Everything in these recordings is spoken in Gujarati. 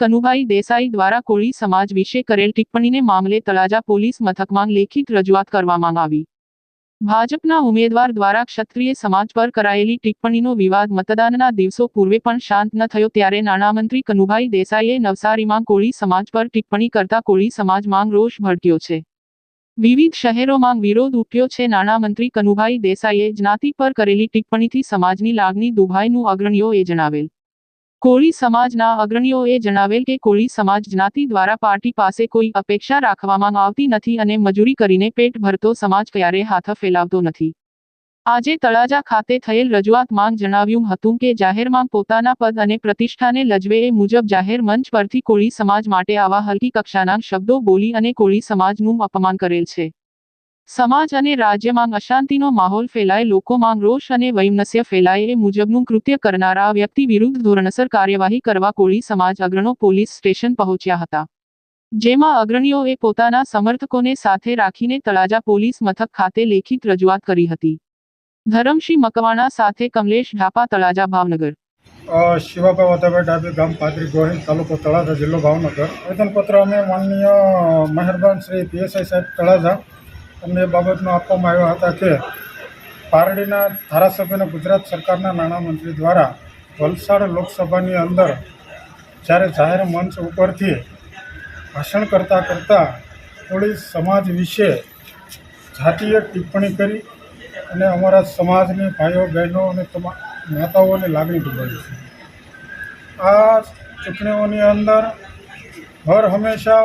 કનુભાઈ દેસાઈ દ્વારા કોળી સમાજ વિશે કરેલ ટિપ્પણીને મામલે તળાજા પોલીસ મથકમાં લેખિત રજૂઆત કરવામાં આવી. ભાજપના ઉમેદવાર દ્વારા ક્ષત્રિય સમાજ પર કરાયેલી ટિપ્પણીનો વિવાદ મતદાનના દિવસો પૂર્વે પણ શાંત ન થયો ત્યારે નાણામંત્રી કનુભાઈ દેસાઈએ નવસારીમાં કોળી સમાજ પર ટિપ્પણી કરતા કોળી સમાજમાં રોષ ભડક્યો છે. વિવિધ શહેરોમાં વિરોધ ઉઠ્યો છે. નાણામંત્રી કનુભાઈ દેસાઈએ જ્ઞાતિ પર કરેલી ટિપ્પણીથી સમાજની લાગણી દુભાઈનું અગ્રણીઓએ જણાવેલ. કોળી સમાજના અગ્રણીઓએ જણાવેલ કે કોળી સમાજ જ્ઞાતિ દ્વારા પાર્ટી પાસે કોઈ અપેક્ષા રાખવામાં આવતી નથી અને મજૂરી કરીને પેટ ભરતો સમાજ ક્યારેય હાથ ફેલાવતો નથી. આજે તળાજા ખાતે થયેલ રજૂઆતમાં જણાવ્યું હતું કે જાહેરમાં પોતાના પદ અને પ્રતિષ્ઠાને લજવે એ મુજબ જાહેર મંચ પરથી કોળી સમાજ માટે આવા હલકી કક્ષાના શબ્દો બોલી અને કોળી સમાજનું અપમાન કરેલ છે. સમાજ અને રાજ્યમાં અશાંતિનો માહોલ ફેલાય, લોકોમાં રોષ અને વૈમનસ્ય ફેલાય એ મુજબનું કૃત્ય કરનારા વ્યક્તિ વિરુદ્ધ ધોરણસર કાર્યવાહી કરવા કોળી સમાજ અગ્રણીઓ પોલીસ સ્ટેશન પહોંચ્યા હતા. જેમાં અગ્રણીઓએ પોતાના સમર્થકોને સાથે રાખીને તળાજા પોલીસ મથક ખાતે લેખિત રજૂઆત કરી હતી. ધરમસિંહ મકવાણા સાથે કમલેશ ઢાપા, તળાજા, ભાવનગર. શિવાભાઈ વતાભાઈ ડાબી, ગામ પાદરી ગોહિલ, તાલુકો તળાજા, જિલ્લો ભાવનગર. આવેદનપત્ર અમે માનનીય મહેરબાન શ્રી પીએસઆઈ સાહેબ તળાજા અમને એ બાબતમાં આપવામાં આવ્યા હતા કે પારડીના ધારાસભ્યને ગુજરાત સરકારના નાણામંત્રી દ્વારા વલસાડ લોકસભાની અંદર જ્યારે જાહેર મંચ ઉપરથી ભાષણ કરતાં કોળી સમાજ વિશે જાતીય ટિપ્પણી કરી અને અમારા સમાજની ભાઈઓ બહેનો અને માતાઓની લાગણી દુભાવી છે. આ ચૂંટણીઓની અંદર હર હંમેશા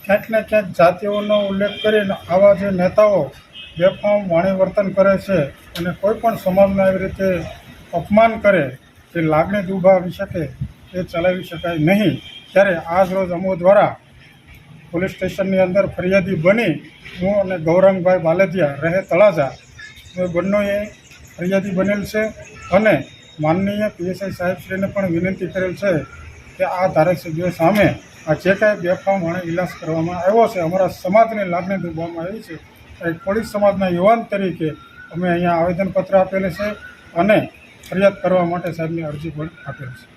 ક્યાંક ને ક્યાંક જાતિઓનો ઉલ્લેખ કરીને આવા જે નેતાઓ બેફામ વાણી વર્તન કરે છે અને કોઈ પણ સમાજને એવી રીતે અપમાન કરે જે લાગણી દુભાવી શકે એ ચલાવી શકાય નહીં. ત્યારે આજ રોજ અમો દ્વારા પોલીસ સ્ટેશનની અંદર ફરિયાદી બની હું અને ગૌરંગભાઈ બાલેદિયા રહે તળાજા એ બંનેએ ફરિયાદી બનેલ છે અને માનનીય પીએસઆઈ સાહેબશ્રીને પણ વિનંતી કરેલ છે કે આ ધારાસભ્યો સામે આ જે કાંઈ બેફામ વાણી વિલાસ કરવામાં આવ્યો છે, અમારા સમાજની લાગણી દુભાવવામાં આવી છે. એક કોળી સમાજના યુવાન તરીકે અમે અહીંયા આવેદનપત્ર આપેલું છે અને ફરિયાદ કરવા માટે સાહેબની અરજી પણ આપેલી છે.